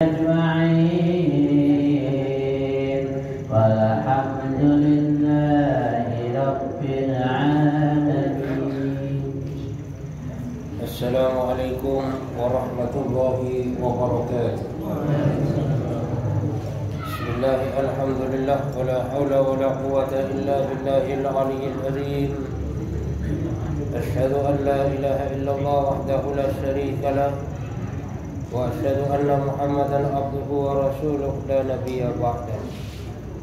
أجمعين والحمد لله رب العالمين. السلام عليكم ورحمة الله وبركاته. بسم الله الحمد لله ولا حول ولا قوة إلا بالله العلي العظيم. أشهد أن لا إله إلا الله وحده لا شريك له وأشهد أن محمدا عبده ورسوله لا نبي بعده.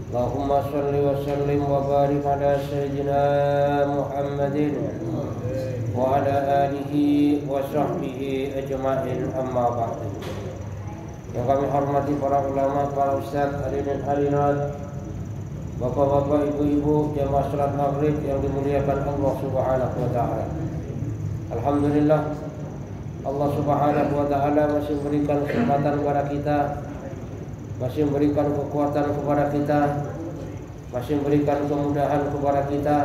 اللهم صل وسلم وبارك على سيدنا محمد وعلى آله وصحبه أجمعين. أما بعد. Yang kami hormati para ulama, para ustaz, hadirin hadirat, bapak-bapak, ibu-ibu, jamaah salat maghrib yang dimuliakan Allah Subhanahu wa taala. Alhamdulillah, Allah Subhanahu wa taala masih memberikan kesempatan kepada kita, masih memberikan kekuatan kepada kita, masih memberikan kemudahan kepada kita,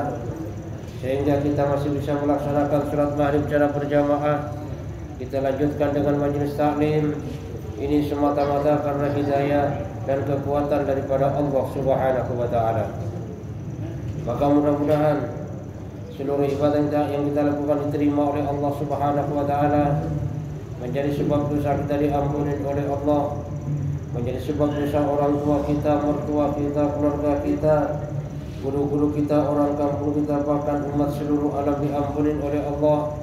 sehingga kita masih bisa melaksanakan salat maghrib secara berjamaah. Kita lanjutkan dengan majelis taklim. Ini semata-mata karena hidayah dan kekuatan daripada Allah Subhanahu wa taala. Maka mudah-mudahan seluruh ibadah yang kita lakukan diterima oleh Allah Subhanahu wa taala, menjadi sebab dosa kita diampuni oleh Allah, menjadi sebab dosa orang tua kita, mertua kita, keluarga kita, guru-guru kita, orang kampung kita, bahkan umat seluruh alam diampuni oleh Allah,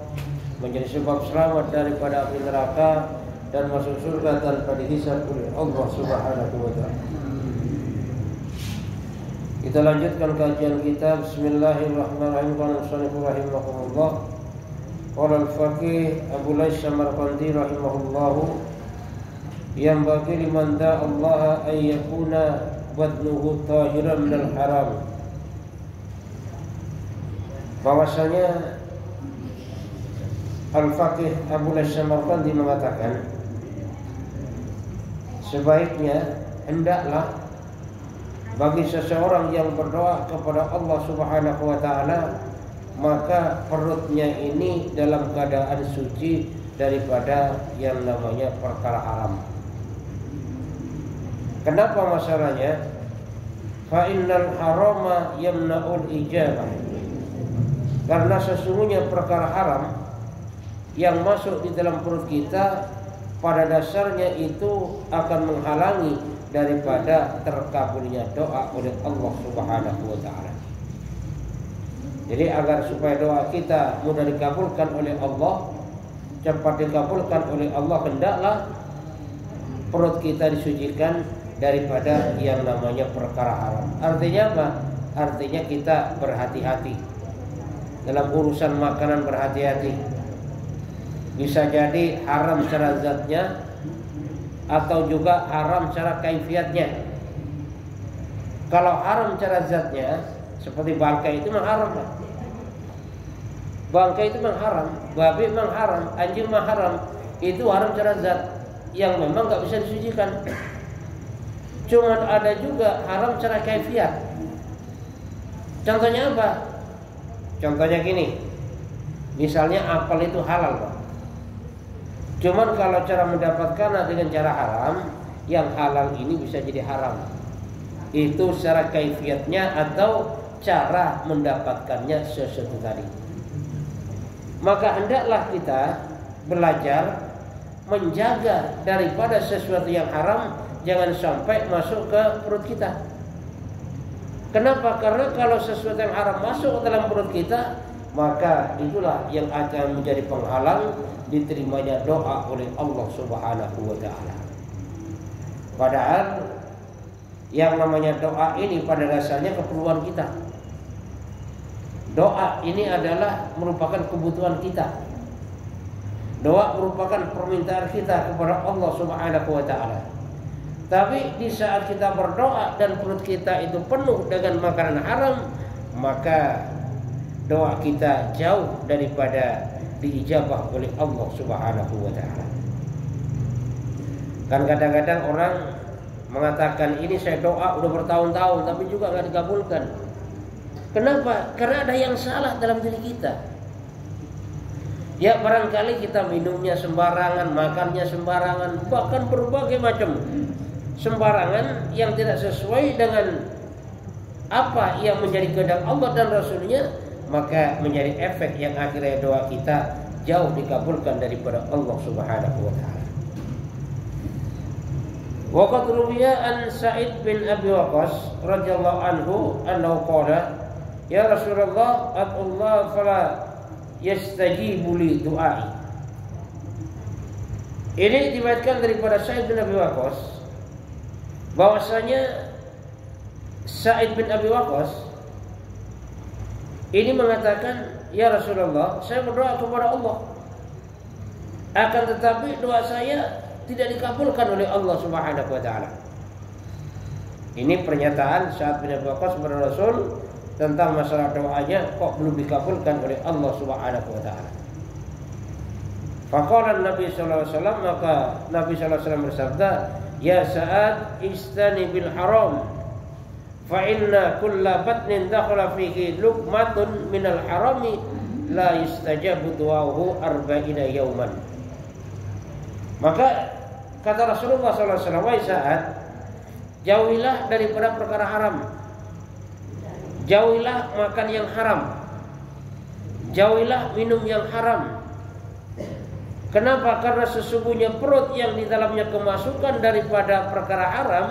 menjadi sebab selamat daripada api neraka dan masuk surga tanpa dihisab oleh Allah Subhanahu wa taala. Kita lanjutkan kajian kita. Bismillahirrahmanirrahim. Qala al-musannif rahimahullah. Qala al-faqih Abu Lais Samarqandi rahimahullah, yang bagi liman da'a Allah ay yakuna badnuhu tahiran minal haram. Bahwasanya Al-Faqih Abu Lais Samarqandi mengatakan, sebaiknya hendaklah bagi seseorang yang berdoa kepada Allah Subhanahu wa taala, maka perutnya ini dalam keadaan suci daripada yang namanya perkara haram. Kenapa masalahnya? Fa innal harama yamna'ul ijabah. Karena sesungguhnya perkara haram yang masuk di dalam perut kita pada dasarnya itu akan menghalangi daripada terkabulnya doa oleh Allah Subhanahu wa taala. Jadi agar supaya doa kita mudah dikabulkan oleh Allah, cepat dikabulkan oleh Allah, hendaklah perut kita disucikan daripada yang namanya perkara haram. Artinya apa? Artinya kita berhati-hati dalam urusan makanan, berhati-hati. Bisa jadi haram secara zatnya atau juga haram secara kaifiatnya. Kalau haram secara zatnya, seperti bangkai itu memang haram. Bangkai itu memang haram, babi memang haram, anjing memang haram. Itu haram secara zat yang memang gak bisa disucikan. Cuman ada juga haram secara kaifiat. Contohnya apa? Contohnya gini, misalnya apel itu halal, Pak. Cuman kalau cara mendapatkannya dengan cara haram, yang halal ini bisa jadi haram. Itu secara kaifiatnya atau cara mendapatkannya sesuatu tadi. Maka hendaklah kita belajar menjaga daripada sesuatu yang haram, jangan sampai masuk ke perut kita. Kenapa? Karena kalau sesuatu yang haram masuk ke dalam perut kita, maka itulah yang akan menjadi penghalang diterimanya doa oleh Allah Subhanahu wa taala. Padahal yang namanya doa ini pada dasarnya keperluan kita. Doa ini adalah merupakan kebutuhan kita. Doa merupakan permintaan kita kepada Allah Subhanahu wa taala. Tapi di saat kita berdoa dan perut kita itu penuh dengan makanan haram, maka doa kita jauh daripada diijabah oleh Allah Subhanahu wa taala. Kan kadang-kadang orang mengatakan, ini saya doa udah bertahun-tahun tapi juga enggak dikabulkan. Kenapa? Karena ada yang salah dalam diri kita. Ya barangkali kita minumnya sembarangan, makannya sembarangan, bahkan berbagai macam sembarangan yang tidak sesuai dengan apa yang menjadi kehendak Allah dan Rasulnya, maka menjadi efek yang akhirnya doa kita jauh dikabulkan daripada Allah Subhanahu wa taala. Wa qad ruwiya an Sa'id bin Abi Waqqas radhiyallahu anhu annahu qala ya Rasulullah atullah fala yastajibu li du'ai. Ini diriwayatkan daripada Sa'id bin Abi Waqqas bahwasanya Sa'id bin Abi Waqqas ini mengatakan, ya Rasulullah, saya berdoa kepada Allah, akan tetapi doa saya tidak dikabulkan oleh Allah Subhanahu wa taala. Ini pernyataan Sa'id bin Abi Waqqas kepada Rasul tentang masalah doanya kok belum dikabulkan oleh Allah Subhanahu wa taala. Faqala Nabi sallallahu alaihi wasallam, maka Nabi sallallahu alaihi wasallam bersabda, ya Sa'ad istani bil haram fa inna kulla batnin dakhala fihi luqmatun minal harami la yustajabu du'ahu arba'ina yauman. Maka kata Rasulullah sallallahu alaihi wasallam, wahai Sa'ad, jauhilah daripada perkara haram. Jauhilah makan yang haram. Jauhilah minum yang haram. Kenapa? Karena sesungguhnya perut yang di dalamnya kemasukan daripada perkara haram,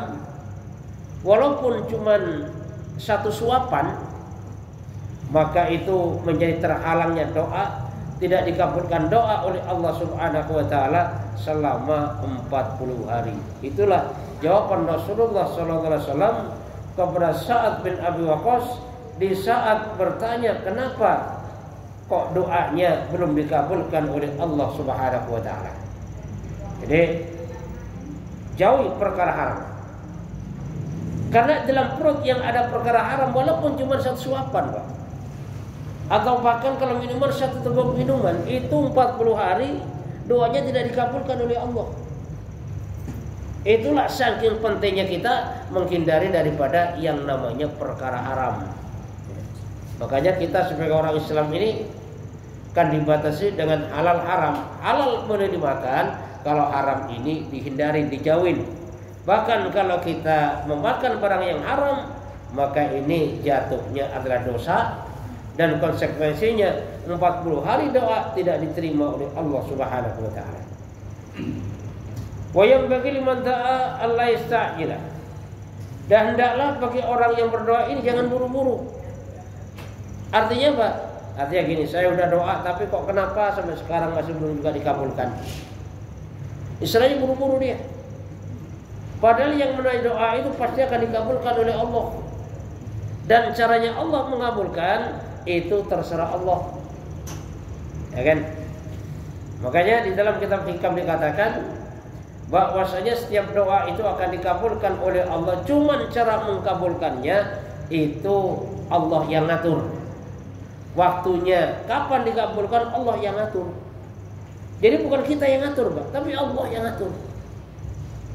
walaupun cuman satu suapan, maka itu menjadi terhalangnya doa, tidak dikabulkan doa oleh Allah Subhanahu wa taala selama 40 hari. Itulah jawaban Rasulullah sallallahu alaihi wasallam kepada Sa'ad bin Abi Waqqas di saat bertanya kenapa kok doanya belum dikabulkan oleh Allah Subhanahu wa taala. Jadi jauhi perkara haram. Karena dalam perut yang ada perkara haram walaupun cuma satu suapan, Pak. Atau bahkan kalau minuman satu teguk minuman, itu 40 hari doanya tidak dikabulkan oleh Allah. Itulah saking pentingnya kita menghindari daripada yang namanya perkara haram. Makanya kita sebagai orang Islam ini kan dibatasi dengan halal haram. Halal boleh dimakan, kalau haram ini dihindari, dijauhin. Bahkan kalau kita memakan barang yang haram, maka ini jatuhnya adalah dosa, dan konsekuensinya 40 hari doa tidak diterima oleh Allah Subhanahu wa taala. Wa yanbaghi liman da'a alla yasta'jila. Dan hendaklah bagi orang yang berdoa ini jangan buru-buru. Artinya apa? Artinya gini, saya udah doa tapi kok kenapa sampai sekarang masih belum juga dikabulkan. Istilahnya buru-buru dia. Padahal yang menaik doa itu pasti akan dikabulkan oleh Allah. Dan caranya Allah mengabulkan itu terserah Allah. Ya kan? Makanya di dalam kitab Hikam dikatakan bahwasanya setiap doa itu akan dikabulkan oleh Allah. Cuman cara mengkabulkannya itu Allah yang ngatur. Waktunya kapan dikabulkan Allah yang ngatur. Jadi bukan kita yang ngatur, Pak, tapi Allah yang ngatur.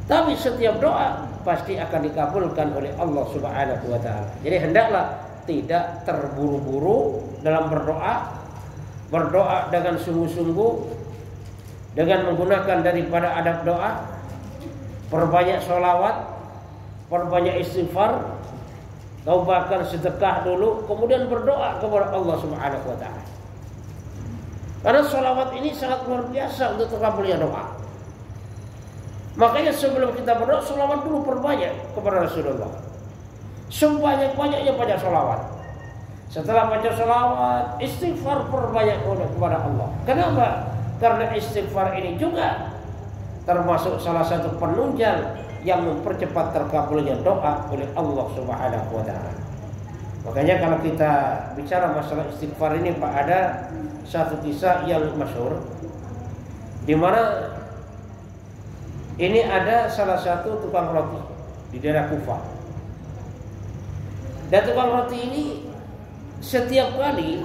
Tapi setiap doa pasti akan dikabulkan oleh Allah Subhanahu wa taala. Jadi hendaklah tidak terburu-buru dalam berdoa. Berdoa dengan sungguh-sungguh, dengan menggunakan daripada adab doa, perbanyak sholawat, perbanyak istighfar, atau bahkan sedekah dulu, kemudian berdoa kepada Allah Subhanahu wa taala. Karena sholawat ini sangat luar biasa untuk terkabulnya doa. Makanya sebelum kita berdoa, sholawat dulu perbanyak kepada Rasulullah. Sebanyak-banyaknya banyak sholawat. Setelah baca sholawat, istighfar perbanyak kepada Allah. Kenapa? Karena istighfar ini juga termasuk salah satu penunjang yang mempercepat terkabulnya doa oleh Allah Subhanahu wa taala. Makanya kalau kita bicara masalah istighfar ini, Pak, ada satu kisah yang masyhur di mana ini ada salah satu tukang roti di daerah Kufah. Dan tukang roti ini setiap kali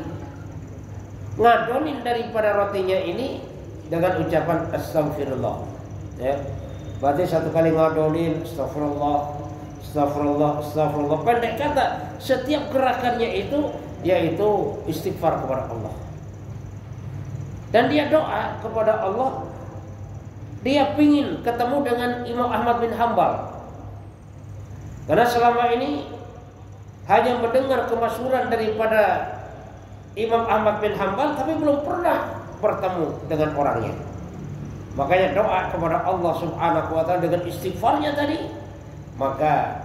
ngadonin daripada rotinya ini dengan ucapan astagfirullah. Ya. Berarti satu kali ngadonin astagfirullah, astagfirullah, astagfirullah. Pendek kata, setiap gerakannya itu yaitu istighfar kepada Allah. Dan dia doa kepada Allah, dia pingin ketemu dengan Imam Ahmad bin Hambal. Karena selama ini hanya mendengar kemasyhuran daripada Imam Ahmad bin Hambal, tapi belum pernah bertemu dengan orangnya. Makanya doa kepada Allah Subhanahu wa ta'ala dengan istighfarnya tadi, maka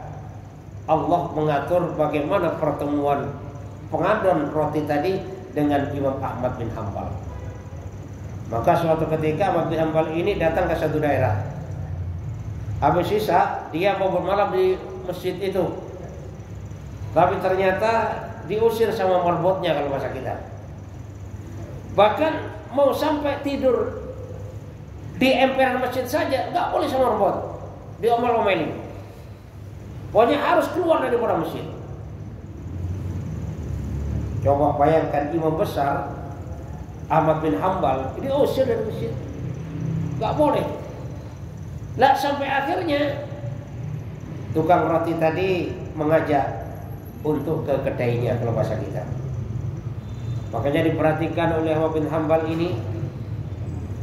Allah mengatur bagaimana pertemuan pengadon roti tadi dengan Imam Ahmad bin Hambal. Maka suatu ketika Ahmad bin Hambal ini datang ke satu daerah. Habis sisa dia mau bermalam di masjid itu, tapi ternyata diusir sama marbotnya kalau bahasa kita. Bahkan mau sampai tidur di emperan masjid saja nggak boleh sama marbot, diomel-omelin. Pokoknya harus keluar dari masjid. Coba bayangkan imam besar Ahmad bin Hambal diusir dari masjid, nggak boleh. Lah sampai akhirnya tukang roti tadi mengajak untuk ke kedainya kalau bahasa kita. Makanya diperhatikan oleh Ahmad bin Hambal ini,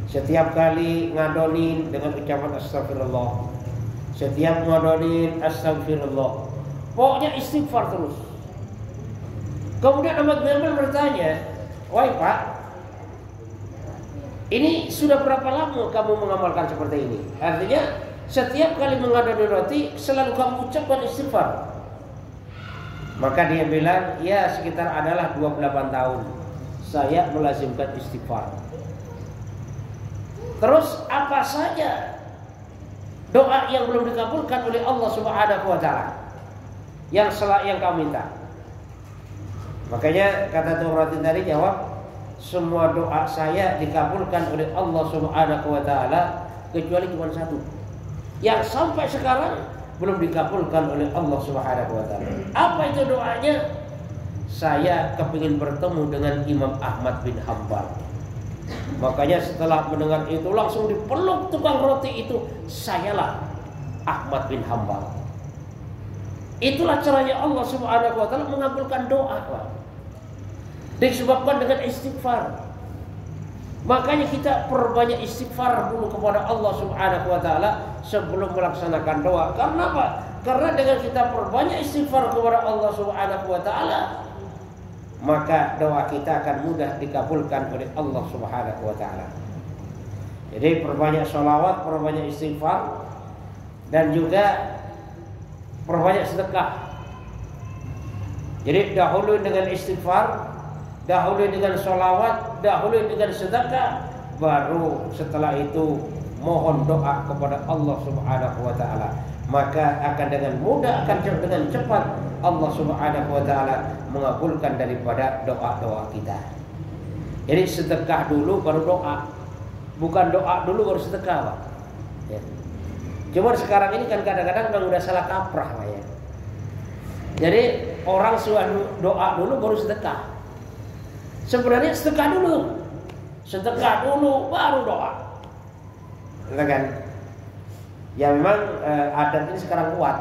setiap kali ngadonin dengan ucapan astagfirullah, setiap ngadonin astagfirullah, pokoknya istighfar terus. Kemudian Ahmad bin Hambal bertanya, "Wahai Pak, ini sudah berapa lama kamu mengamalkan seperti ini?" Artinya setiap kali mengadoni roti selalu kamu ucapkan istighfar. Maka dia bilang, ya sekitar adalah 28 tahun saya melazimkan istighfar. Terus apa saja doa yang belum dikabulkan oleh Allah Subhanahu wa ta'ala yang kau minta? Makanya kata tukang roti tadi jawab, semua doa saya dikabulkan oleh Allah Subhanahu wa ta'ala kecuali cuma satu, yang sampai sekarang belum dikabulkan oleh Allah Subhanahu wa ta'ala. Apa itu doanya? Saya kepingin bertemu dengan Imam Ahmad bin Hambal. Makanya setelah mendengar itu langsung dipeluk tukang roti itu, sayalah Ahmad bin Hambal. Itulah caranya Allah Subhanahu wa ta'ala mengabulkan doa, Pak. Disebabkan dengan istighfar. Makanya kita perbanyak istighfar dulu kepada Allah Subhanahu wa ta'ala sebelum melaksanakan doa. Karena apa? Karena dengan kita perbanyak istighfar kepada Allah Subhanahu wa ta'ala, maka doa kita akan mudah dikabulkan oleh Allah Subhanahu wa ta'ala. Jadi perbanyak sholawat, perbanyak istighfar, dan juga perbanyak sedekah. Jadi dahulu dengan istighfar, dahulu dengan sholawat, dahulu dengan sedekah, baru setelah itu mohon doa kepada Allah Subhanahu wa ta'ala. Maka akan dengan mudah, akan dengan cepat Allah Subhanahu wa ta'ala mengabulkan daripada doa-doa kita. Jadi sedekah dulu baru doa, bukan doa dulu baru sedekah, Pak. Ya. Cuma sekarang ini kan kadang-kadang udah salah kaprah, Pak, ya. Jadi orang sudah doa dulu baru sedekah. Sebenarnya sedekah dulu baru doa. Kan? Ya memang adat ini sekarang kuat.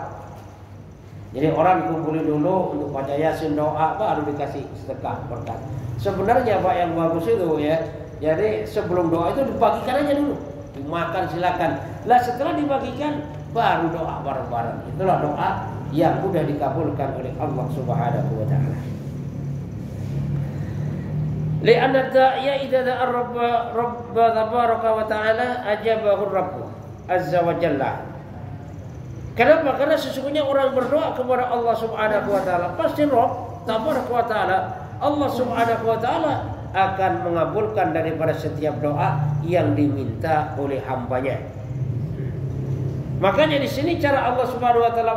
Jadi orang dikumpulin dulu untuk baca yasin, doa, baru dikasih sedekah berkat. Sebenarnya Pak yang bagus itu ya, jadi sebelum doa itu dibagikan aja dulu, dimakan silakan. Lah setelah dibagikan baru doa bareng-bareng. Itulah doa yang mudah dikabulkan oleh Allah Subhanahu wa ta'ala. Li'anna da'iya idza da'a Rabb tabaraka wa ta'ala ajabahu Rabb azza wa jalla. Kenapa? Karena sesungguhnya orang berdoa kepada Allah Subhanahu wa ta'ala, pasti Rabb tabaraka wa ta'ala, Allah Subhanahu wa ta'ala akan mengabulkan daripada setiap doa yang diminta oleh hambanya. Makanya di sini cara Allah Subhanahu wa ta'ala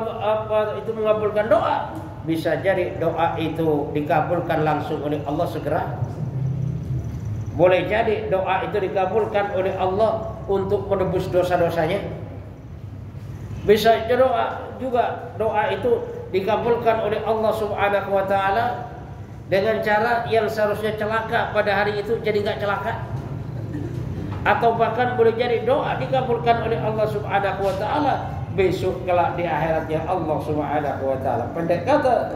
itu mengabulkan doa, bisa jadi doa itu dikabulkan langsung oleh Allah segera. Boleh jadi doa itu dikabulkan oleh Allah untuk menebus dosa-dosanya. Bisa juga doa itu dikabulkan oleh Allah Subhanahu wa ta'ala dengan cara yang seharusnya celaka pada hari itu jadi enggak celaka. Atau bahkan boleh jadi doa dikabulkan oleh Allah Subhanahu wa ta'ala besok kelak di akhiratnya Allah Subhanahu wa ta'ala. Pendek kata,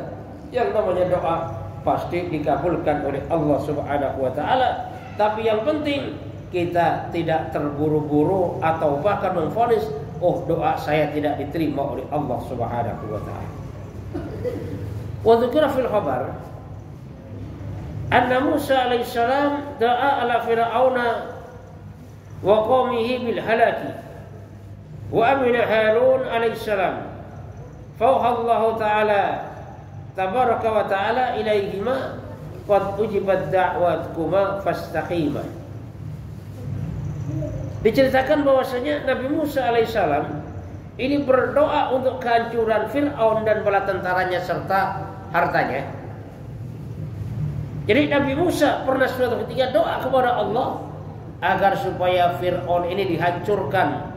yang namanya doa pasti dikabulkan oleh Allah Subhanahu wa ta'ala Tapi yang penting kita tidak terburu-buru atau bahkan memvonis, oh doa saya tidak diterima oleh Allah Subhanahu wa taala. Wa dzikra fil khabar anna Musa alaihissalam da'a ala fir'auna wa qaumihi bil halaki wa amina Harun alaihissalam fauha Allah taala tabaraka wa taala ilaihima qad ujibat da'watukuma fastaqima. Diceritakan bahwasanya Nabi Musa alaihissalam ini berdoa untuk kehancuran Fir'aun dan bala tentaranya serta hartanya. Jadi Nabi Musa pernah suatu ketika doa kepada Allah agar supaya Fir'aun ini dihancurkan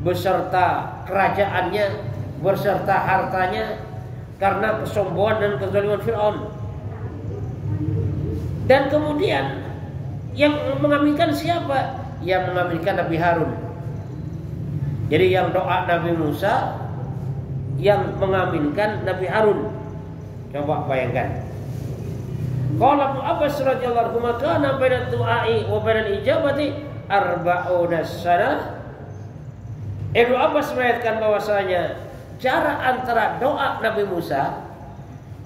beserta kerajaannya, beserta hartanya karena kesombongan dan kezaliman Fir'aun. Dan kemudian yang mengaminkan siapa? Yang mengaminkan Nabi Harun. Jadi yang doa Nabi Musa, yang mengaminkan Nabi Harun. Coba bayangkan. Qala Ibnu Abbas radhiyallahu anhu kana baina du'ai wa baina ijabati arba'una sanah. Ibnu Abbas meriwayatkan bahwasanya jarak antara doa Nabi Musa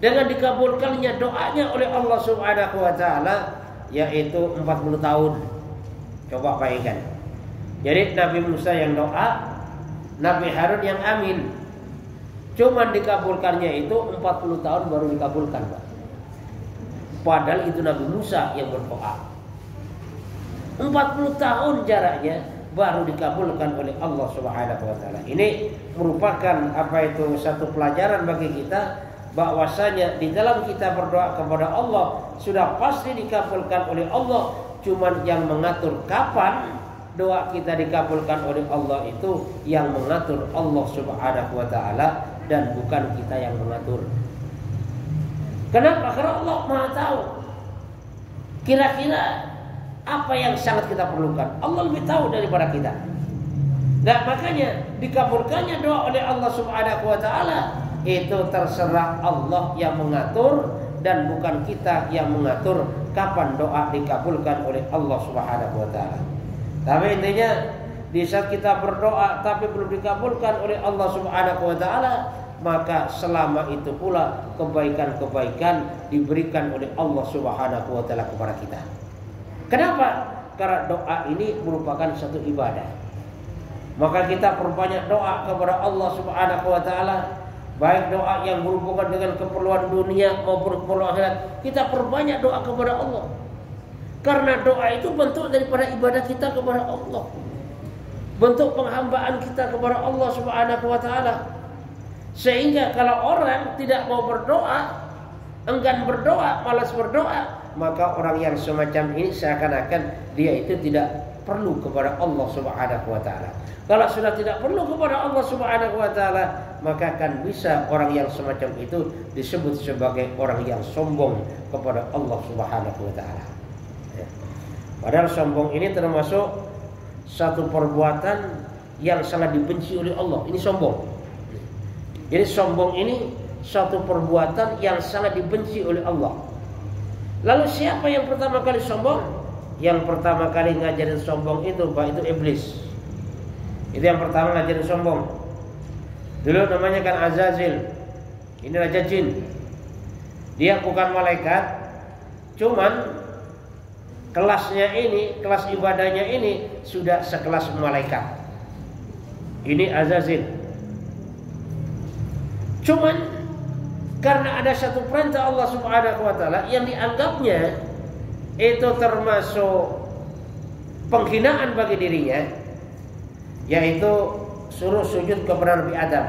dengan dikabulkannya doanya oleh Allah Subhanahu wa taala yaitu 40 tahun. Coba bayangkan. Jadi Nabi Musa yang doa, Nabi Harun yang amin. Cuman dikabulkannya itu 40 tahun baru dikabulkan, Pak. Padahal itu Nabi Musa yang berdoa. 40 tahun jaraknya baru dikabulkan oleh Allah Subhanahu wa taala. Ini merupakan satu pelajaran bagi kita bahwasanya di dalam kita berdoa kepada Allah sudah pasti dikabulkan oleh Allah. Cuman yang mengatur kapan doa kita dikabulkan oleh Allah itu yang mengatur Allah Subhanahu wa taala dan bukan kita yang mengatur. Kenapa? Karena Allah Maha tahu kira-kira apa yang sangat kita perlukan. Allah lebih tahu daripada kita. Nah, makanya dikabulkannya doa oleh Allah Subhanahu wa taala itu terserah Allah yang mengatur dan bukan kita yang mengatur kapan doa dikabulkan oleh Allah Subhanahu wa taala. Tapi intinya di saat kita berdoa tapi belum dikabulkan oleh Allah Subhanahu wa taala, maka selama itu pula kebaikan-kebaikan diberikan oleh Allah Subhanahu wa taala kepada kita. Kenapa? Karena doa ini merupakan satu ibadah. Maka kita perbanyak doa kepada Allah Subhanahu wa taala, baik doa yang berhubungan dengan keperluan dunia maupun keperluan akhirat. Kita perbanyak doa kepada Allah. Karena doa itu bentuk daripada ibadah kita kepada Allah. Bentuk penghambaan kita kepada Allah Subhanahu wa taala. Sehingga kalau orang tidak mau berdoa, enggan berdoa, malas berdoa, maka orang yang semacam ini seakan-akan dia itu tidak perlu kepada Allah Subhanahu wa taala. Kalau sudah tidak perlu kepada Allah Subhanahu wa taala, maka akan bisa orang yang semacam itu disebut sebagai orang yang sombong kepada Allah Subhanahu wa taala. Padahal sombong ini termasuk satu perbuatan yang sangat dibenci oleh Allah. Ini sombong. Jadi sombong ini satu perbuatan yang sangat dibenci oleh Allah. Lalu siapa yang pertama kali sombong? Yang pertama kali ngajarin sombong itu, Pak, itu iblis. Itu yang pertama ngajarin sombong. Dulu namanya kan Azazil. Ini raja jin. Dia bukan malaikat, cuman kelasnya ini, kelas ibadahnya ini sudah sekelas malaikat. Ini Azazil. Cuman karena ada satu perintah Allah Subhanahu wa taala yang dianggapnya itu termasuk penghinaan bagi dirinya, yaitu suruh sujud kepada Nabi Adam.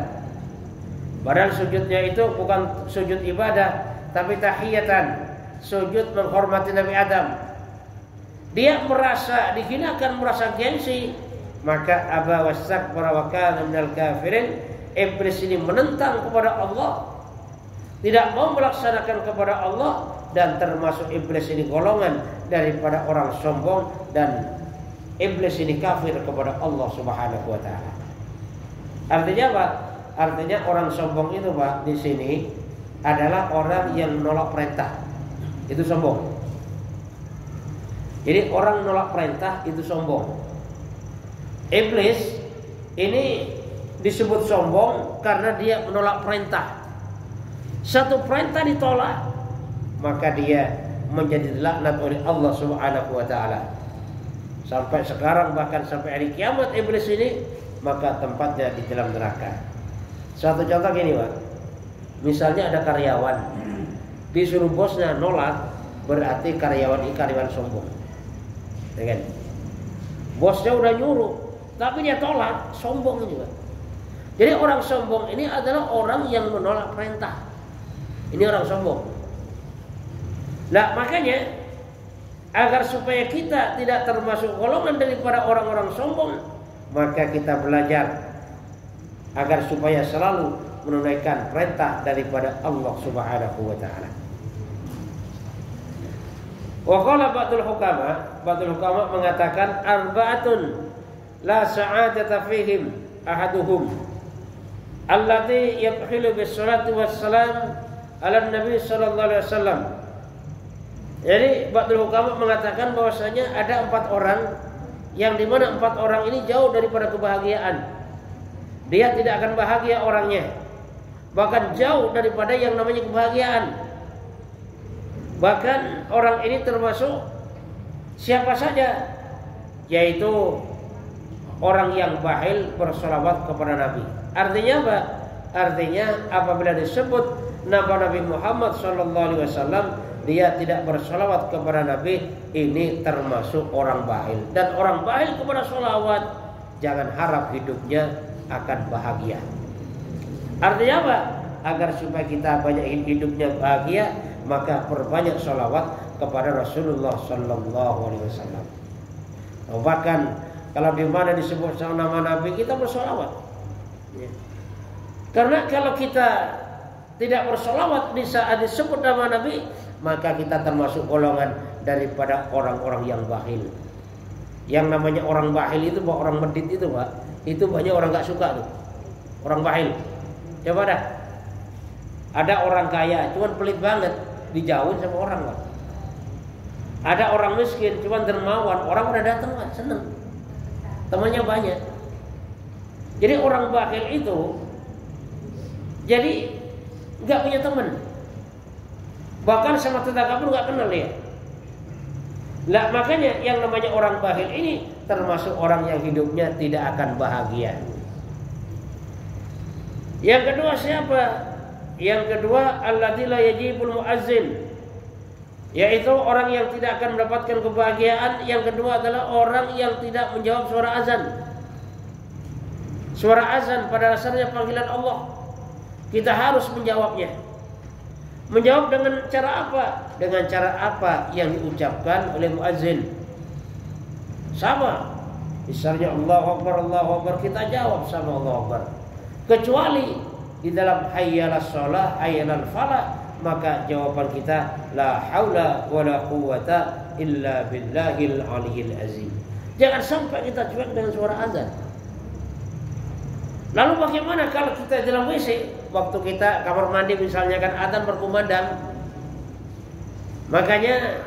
Padahal sujudnya itu bukan sujud ibadah, tapi tahiyatan, sujud menghormati Nabi Adam. Dia merasa dihinakan, merasa gengsi, maka aba wastakbara wa kana minal kafirin. Iblis ini menentang kepada Allah, tidak mau melaksanakan kepada Allah, dan termasuk iblis ini golongan daripada orang sombong, dan iblis ini kafir kepada Allah Subhanahu wa taala. Artinya apa? Artinya orang sombong itu, Pak, di sini adalah orang yang menolak perintah. Itu sombong. Jadi orang menolak perintah itu sombong. Iblis ini disebut sombong karena dia menolak perintah. Satu perintah ditolak, maka dia menjadi dilaknat oleh Allah Subhanahu wa taala. Sampai sekarang, bahkan sampai hari kiamat, iblis ini maka tempatnya di dalam neraka. Satu contoh gini, Pak. Misalnya ada karyawan, disuruh bosnya nolak, berarti karyawan ini karyawan sombong. Ya kan? Bosnya udah nyuruh, tapi dia tolak, sombong juga. Jadi orang sombong ini adalah orang yang menolak perintah. Ini orang sombong. Nah, makanya agar supaya kita tidak termasuk golongan daripada orang-orang sombong, maka kita belajar agar supaya selalu menunaikan perintah daripada Allah Subhanahu wa taala. Wa qala ba'dul hukama mengatakan arba'atun la sa'adata fihim ahaduhum allati yabkhilu bis salati wassalam ala nabi sallallahu alaihi wasallam. Jadi ba'dul hukama mengatakan bahwasanya ada 4 orang yang dimana 4 orang ini jauh daripada kebahagiaan. Dia tidak akan bahagia orangnya, bahkan jauh daripada yang namanya kebahagiaan. Bahkan orang ini termasuk siapa saja, yaitu orang yang bakhil bersolawat kepada Nabi. Artinya apa? Artinya apabila disebut nama Nabi Muhammad SAW, dia tidak bersolawat kepada Nabi, ini termasuk orang bakhil. Dan orang bakhil kepada solawat, jangan harap hidupnya akan bahagia. Artinya apa? Agar supaya kita banyak hidupnya bahagia, maka perbanyak sholawat kepada Rasulullah Sallallahu Alaihi Wasallam. Bahkan kalau di mana disebut nama Nabi, kita bersholawat. Karena kalau kita tidak bersholawat di saat disebut nama Nabi, maka kita termasuk golongan daripada orang-orang yang bakhil. Yang namanya orang bakhil itu, orang medit itu, Pak, itu banyak orang gak suka tuh. Orang bakhil. Coba dah. Ada orang kaya, cuman pelit banget, dijauhin sama orang, Pak. Ada orang miskin, cuman dermawan, orang udah datang, Pak, seneng. Temannya banyak. Jadi orang bakhil itu jadi nggak punya teman. Bahkan sama tetangga pun nggak kenal dia. Lah makanya yang namanya orang bakhil ini termasuk orang yang hidupnya tidak akan bahagia. Yang kedua siapa? Yang kedua alladzi la yajibul muazzin, yaitu orang yang tidak akan mendapatkan kebahagiaan. Yang kedua adalah orang yang tidak menjawab suara azan. Suara azan pada dasarnya panggilan Allah. Kita harus menjawabnya. Menjawab dengan cara apa? Dengan cara apa yang diucapkan oleh muazzin. Sama. Misalnya Allahu Akbar, kita jawab sama Allahu Akbar. Kecuali di dalam hayyalas shalah, hayyalan falah, maka jawaban kita la haula wala quwata illa billahil aliyil azim. Jangan sampai kita cuek dengan suara azan. Lalu bagaimana kalau kita dalam WC, waktu kita kamar mandi misalnya kan azan berkumandang. Makanya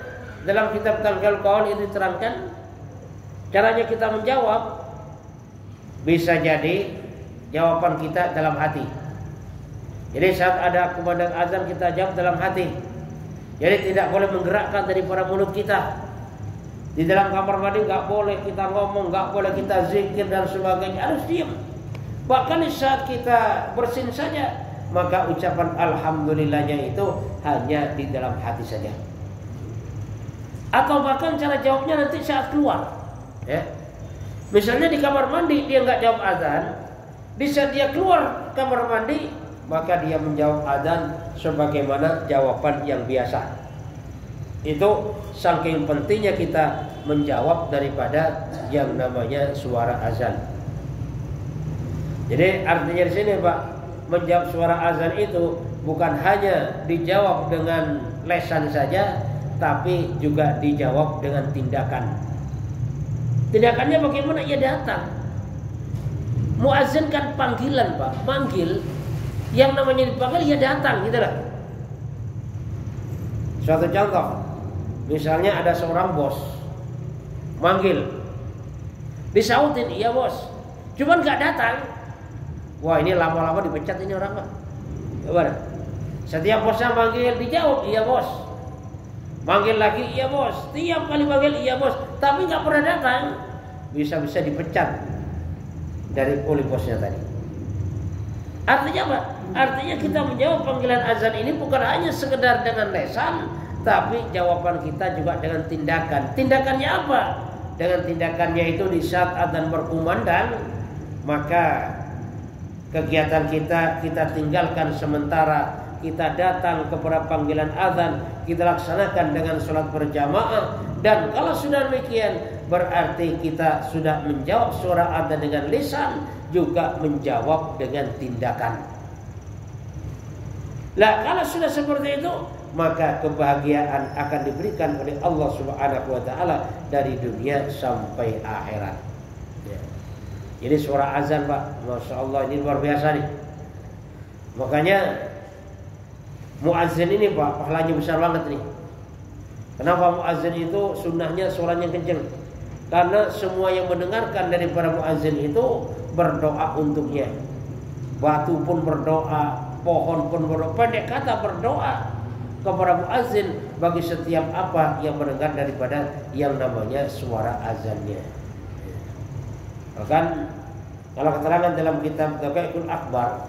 dalam kitab Talqil Qaul itu diterangkan caranya kita menjawab. Bisa jadi jawaban kita dalam hati. Jadi saat ada kumandang azan kita jawab dalam hati. Jadi tidak boleh menggerakkan daripada mulut kita. Di dalam kamar mandi nggak boleh kita ngomong, nggak boleh kita zikir dan sebagainya, harus diam. Bahkan di saat kita bersin saja, maka ucapan alhamdulillahnya itu hanya di dalam hati saja. Atau bahkan cara jawabnya nanti saat keluar. Ya. Misalnya di kamar mandi dia nggak jawab azan, di saat dia keluar kamar mandi, maka dia menjawab azan sebagaimana jawaban yang biasa. Itu saking pentingnya kita menjawab daripada yang namanya suara azan. Jadi artinya di sini, Pak, menjawab suara azan itu bukan hanya dijawab dengan lesan saja, tapi juga dijawab dengan tindakan. Tindakannya bagaimana? Ya datang. Muazzin kan panggilan, Pak, manggil. Yang namanya dipanggil ya datang, gitu lah. Suatu contoh, misalnya ada seorang bos, manggil, disautin, iya bos, cuman nggak datang. Wah ini lama-lama dipecat ini orang Pak. Gimana? Setiap bosnya manggil dijawab, iya bos. Manggil lagi, iya bos. Tiap kali manggil, iya bos. Tapi nggak pernah datang. Bisa-bisa dipecat oleh bosnya tadi. Artinya apa? Artinya kita menjawab panggilan azan ini bukan hanya sekedar dengan lisan, tapi jawaban kita juga dengan tindakan. Tindakannya apa? Dengan tindakannya itu di saat azan berkumandang, maka kegiatan kita tinggalkan sementara, kita datang kepada panggilan azan, kita laksanakan dengan sholat berjamaah. Dan kalau sudah demikian, berarti kita sudah menjawab suara azan dengan lisan, juga menjawab dengan tindakan. Lah kalau sudah seperti itu, maka kebahagiaan akan diberikan oleh Allah Subhanahu wa taala dari dunia sampai akhirat. Ya. Jadi suara azan Pak, Masya Allah ini luar biasa nih. Makanya muazzin ini Pak, pahalanya besar banget nih. Kenapa muazzin itu sunnahnya suaranya kenceng? Karena semua yang mendengarkan dari para muazzin itu berdoa untuknya. Batu pun berdoa, pohon pun berdoa, pendek kata berdoa kepada muazzin bagi setiap apa yang mendengar daripada yang namanya suara azannya. Bahkan kalau keterangan dalam kitab Daqaiqul Akbar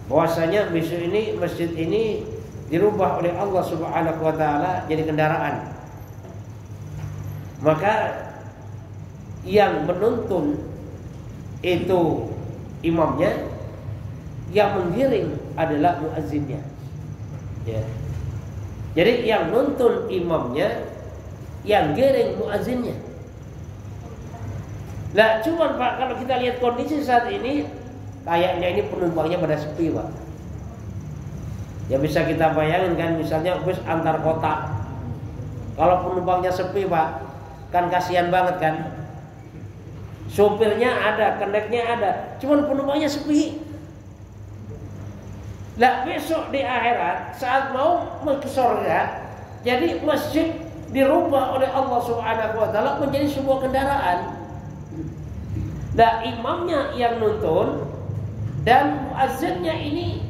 bahwasanya besok ini masjid ini dirubah oleh Allah Subhanahu wa taala jadi kendaraan. Maka yang menuntun itu imamnya, yang menggiring adalah muazzinnya. Ya. Jadi yang nuntun imamnya, yang giring muazzinnya. Nah, cuman Pak kalau kita lihat kondisi saat ini, kayaknya ini penumpangnya pada sepi Pak. Ya bisa kita bayangin kan, misalnya bus antar kota, kalau penumpangnya sepi Pak, kan kasihan banget kan. Sopirnya ada, kondeknya ada, cuman penumpangnya sepi. Lah besok di akhirat saat mau ke surga, jadi masjid dirubah oleh Allah Subhanahu wa taala menjadi sebuah kendaraan. Nah imamnya yang nuntun dan muazzinnya ini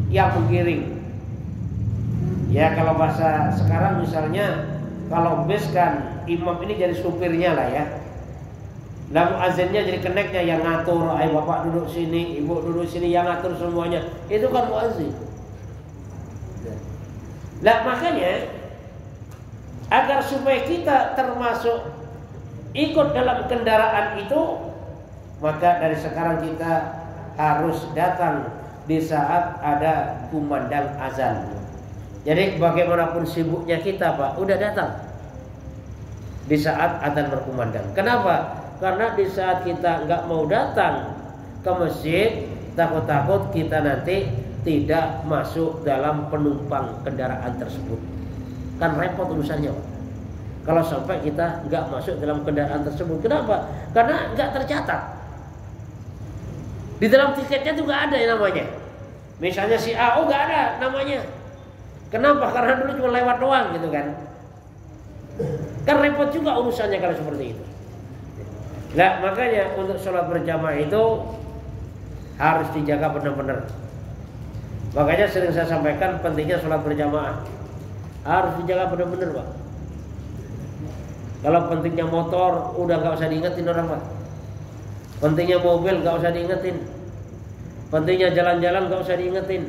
yang menggiring. Ya kalau bahasa sekarang misalnya kalau bus kan imam ini jadi supirnya lah ya. Nah muazzinnya jadi keneknya yang ngatur, ayo bapak duduk sini, ibu duduk sini, yang ngatur semuanya. Itu kan muazzin. Nah makanya agar supaya kita termasuk ikut dalam kendaraan itu, maka dari sekarang kita harus datang di saat ada kumandang azan. Jadi bagaimanapun sibuknya kita Pak, udah datang di saat azan berkumandang. Kenapa? Karena di saat kita nggak mau datang ke masjid, takut-takut kita nanti tidak masuk dalam penumpang kendaraan tersebut. Kan repot urusannya Pak. Kalau sampai kita nggak masuk dalam kendaraan tersebut. Kenapa? Karena nggak tercatat. Di dalam tiketnya juga ada yang namanya. Misalnya si A, nggak ada namanya. Kenapa? Karena dulu cuma lewat doang gitu kan. Kan repot juga urusannya kalau seperti itu. Nah makanya untuk sholat berjamaah itu harus dijaga benar-benar. Makanya sering saya sampaikan pentingnya sholat berjamaah. Harus dijaga benar-benar Pak. Kalau pentingnya motor udah nggak usah diingetin orang Pak. Pentingnya mobil nggak usah diingetin. Pentingnya jalan-jalan nggak usah diingetin.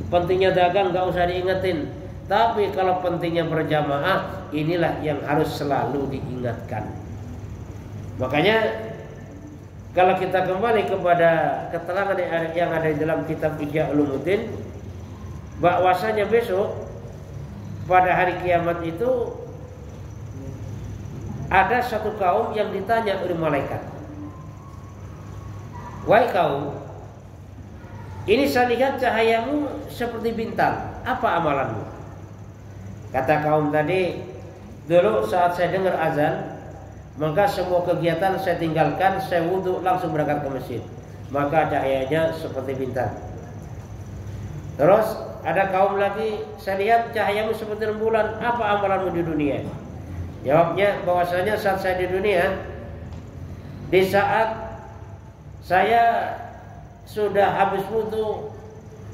Pentingnya dagang nggak usah diingetin. Tapi kalau pentingnya berjamaah, inilah yang harus selalu diingatkan. Makanya kalau kita kembali kepada keterangan yang ada di dalam kitab Ihya Ulumuddin, bahwasanya besok pada hari kiamat itu ada satu kaum yang ditanya oleh malaikat, wahai kaum, ini saya lihat cahayamu seperti bintang, apa amalanmu? Kata kaum tadi, dulu saat saya dengar azan, maka semua kegiatan saya tinggalkan, saya wudhu langsung berangkat ke masjid. Maka cahayanya seperti bintang. Terus ada kaum lagi, saya lihat cahayamu seperti rembulan, apa amalanmu di dunia? Jawabnya bahwasanya saat saya di dunia, di saat saya sudah habis wudu,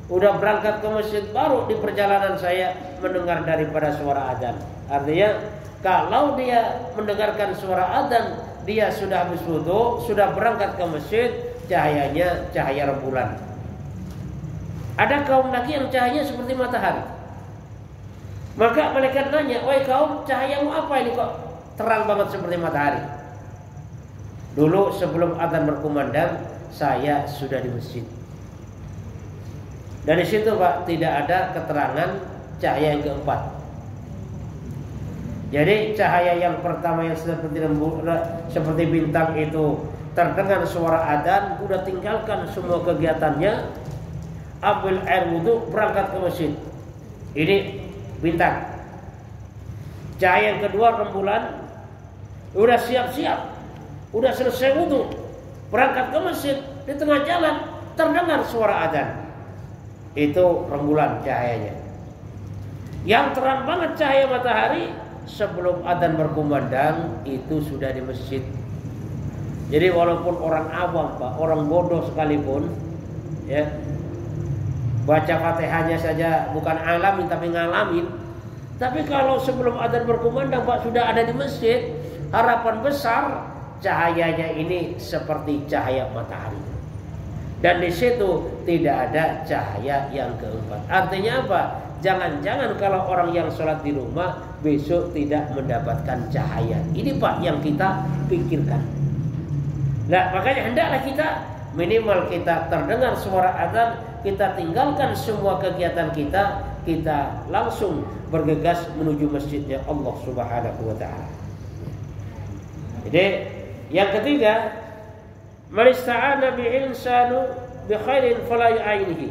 udah berangkat ke masjid, baru di perjalanan saya mendengar daripada suara adzan. Artinya kalau dia mendengarkan suara adzan, dia sudah habis wudu, sudah berangkat ke masjid, cahayanya cahaya rembulan. Ada kaum lagi yang cahayanya seperti matahari. Maka malaikat nanya, "Wahai kaum, cahayamu apa ini kok terang banget seperti matahari?" Dulu sebelum adzan berkumandang, saya sudah di masjid. Dari situ Pak, tidak ada keterangan cahaya yang keempat. Jadi cahaya yang pertama yang seperti bintang itu terdengar suara adzan, udah tinggalkan semua kegiatannya, ambil air wudu, berangkat ke masjid. Ini bintang. Cahaya yang kedua rembulan, udah siap-siap, udah selesai wudu, berangkat ke masjid, di tengah jalan terdengar suara adzan. Itu rembulan cahayanya. Yang terang banget cahaya matahari sebelum adzan berkumandang itu sudah di masjid. Jadi walaupun orang awam Pak, orang bodoh sekalipun, ya, baca Fatihahnya saja bukan alamin tapi ngalamin. Tapi kalau sebelum adzan berkumandang Pak sudah ada di masjid, harapan besar cahayanya ini seperti cahaya matahari. Dan di situ tidak ada cahaya yang keempat. Artinya apa? Jangan-jangan kalau orang yang sholat di rumah besok tidak mendapatkan cahaya. Ini Pak yang kita pikirkan. Nah makanya hendaklah kita minimal kita terdengar suara adzan, kita tinggalkan semua kegiatan kita, kita langsung bergegas menuju masjidnya Allah Subhanahu wa taala. Jadi yang ketiga, marista'ana bi'insanu bi khairin fala yu'ainihi.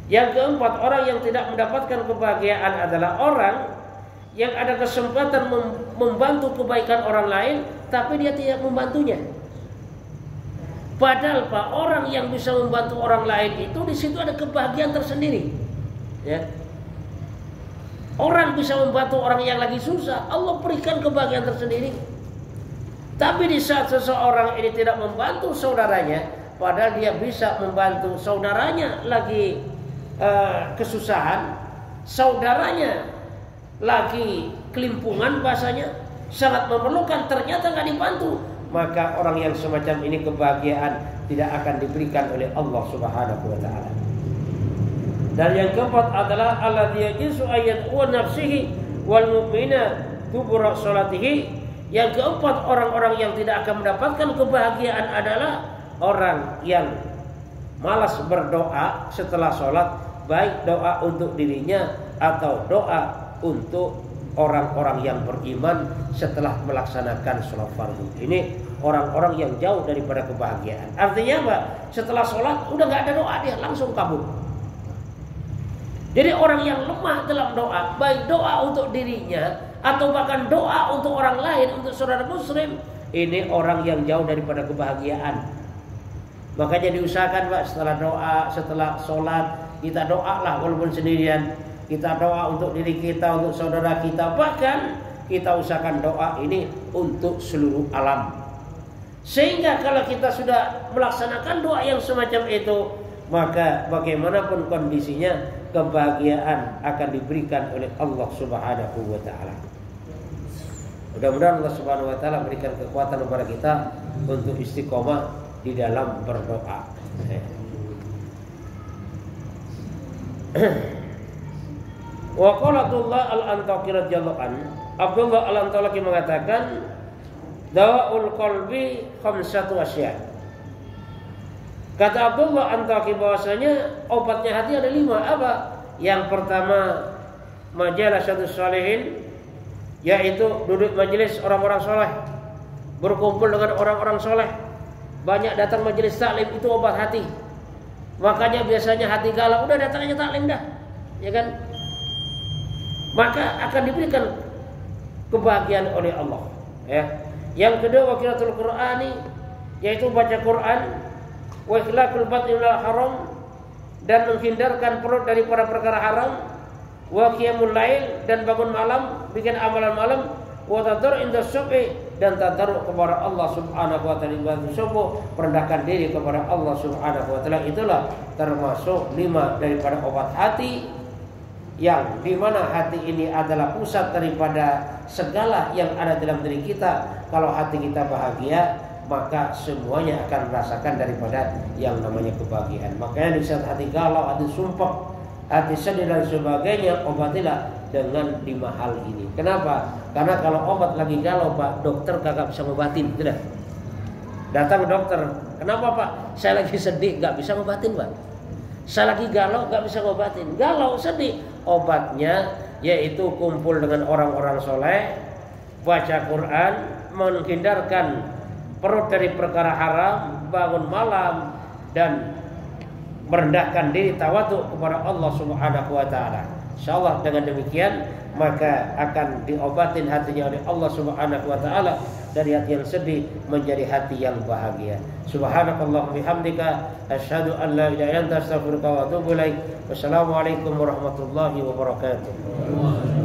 Yang keempat, orang yang tidak mendapatkan kebahagiaan adalah orang yang ada kesempatan membantu kebaikan orang lain tapi dia tidak membantunya. Padahal Pak, orang yang bisa membantu orang lain itu di situ ada kebahagiaan tersendiri. Ya. Orang bisa membantu orang yang lagi susah, Allah berikan kebahagiaan tersendiri. Tapi di saat seseorang ini tidak membantu saudaranya, padahal dia bisa membantu saudaranya lagi kesusahan, saudaranya lagi kelimpungan bahasanya, sangat memerlukan, ternyata nggak dibantu, maka orang yang semacam ini kebahagiaan tidak akan diberikan oleh Allah Subhanahu wa taala. Dan yang keempat adalah alladzi yajisu ayat wa nafsihi wal mu'mina dubura salatihi. Yang keempat, orang-orang yang tidak akan mendapatkan kebahagiaan adalah orang yang malas berdoa setelah sholat, baik doa untuk dirinya atau doa untuk orang-orang yang beriman setelah melaksanakan sholat fardu. Ini orang-orang yang jauh daripada kebahagiaan. Artinya apa? Setelah sholat udah nggak ada doa, dia langsung kabur. Jadi orang yang lemah dalam doa, baik doa untuk dirinya atau bahkan doa untuk orang lain, untuk saudara muslim, ini orang yang jauh daripada kebahagiaan. Makanya diusahakan Pak, setelah doa, setelah sholat, kita doalah walaupun sendirian. Kita doa untuk diri kita, untuk saudara kita, bahkan kita usahakan doa ini untuk seluruh alam. Sehingga kalau kita sudah melaksanakan doa yang semacam itu, maka bagaimanapun kondisinya, kebahagiaan akan diberikan oleh Allah Subhanahu wa taala. Mudah-mudahan Allah Subhanahu wa taala berikan kekuatan kepada kita untuk istiqomah di dalam berdoa. Wa qala Abdullah al-Antaqi radhiyallahu an, Abdullah al-Antaqi mengatakan, dawaul qalbi khamsatu asya. Kata Abdullah Antaqi bahwasanya obatnya hati ada 5. Apa? Yang pertama, majalisatus sholihin, yaitu duduk majelis orang-orang soleh, berkumpul dengan orang-orang soleh, banyak datang majelis taklim, itu obat hati. Makanya biasanya hati galau, udah datang aja taklim dah, ya kan? Maka akan diberikan kebahagiaan oleh Allah. Ya. Yang kedua, qiraatul Qur'ani, yaitu baca Quran, wa ikhlaqul batni minal haram, dan menghindarkan perut daripada perkara haram, wa qiyamul lail, dan bangun malam, bikin amalan malam, wa tadarru inda syufi, dan tadarru kepada Allah Subhanahu wa taala di subuh, merendahkan diri kepada Allah Subhanahu wa taala. Itulah termasuk 5 daripada obat hati, yang dimana hati ini adalah pusat daripada segala yang ada dalam diri kita. Kalau hati kita bahagia, maka semuanya akan merasakan daripada yang namanya kebahagiaan. Makanya di saat hati galau, hati sumpah, hati sedih dan sebagainya, obatilah dengan 5 hal ini. Kenapa? Karena kalau obat lagi galau, Pak, dokter kagak bisa ngobatin, tidak? Datang dokter, kenapa Pak? Saya lagi sedih, gak bisa ngobatin Pak. Saya lagi galau, gak bisa ngobatin. Galau, sedih, obatnya yaitu kumpul dengan orang-orang soleh, baca Quran, menghindarkan perut dari perkara haram, bangun malam, dan merendahkan diri tawadhu kepada Allah Subhanahu wa taala. Insyaallah dengan demikian maka akan diobatin hatinya oleh Allah Subhanahu wa taala dari hati yang sedih menjadi hati yang bahagia. Subhanakallahumma bihamdika asyhadu an la ilaha illa anta astaghfiruka wa atubu ilaik. Wassalamualaikum warahmatullahi wabarakatuh.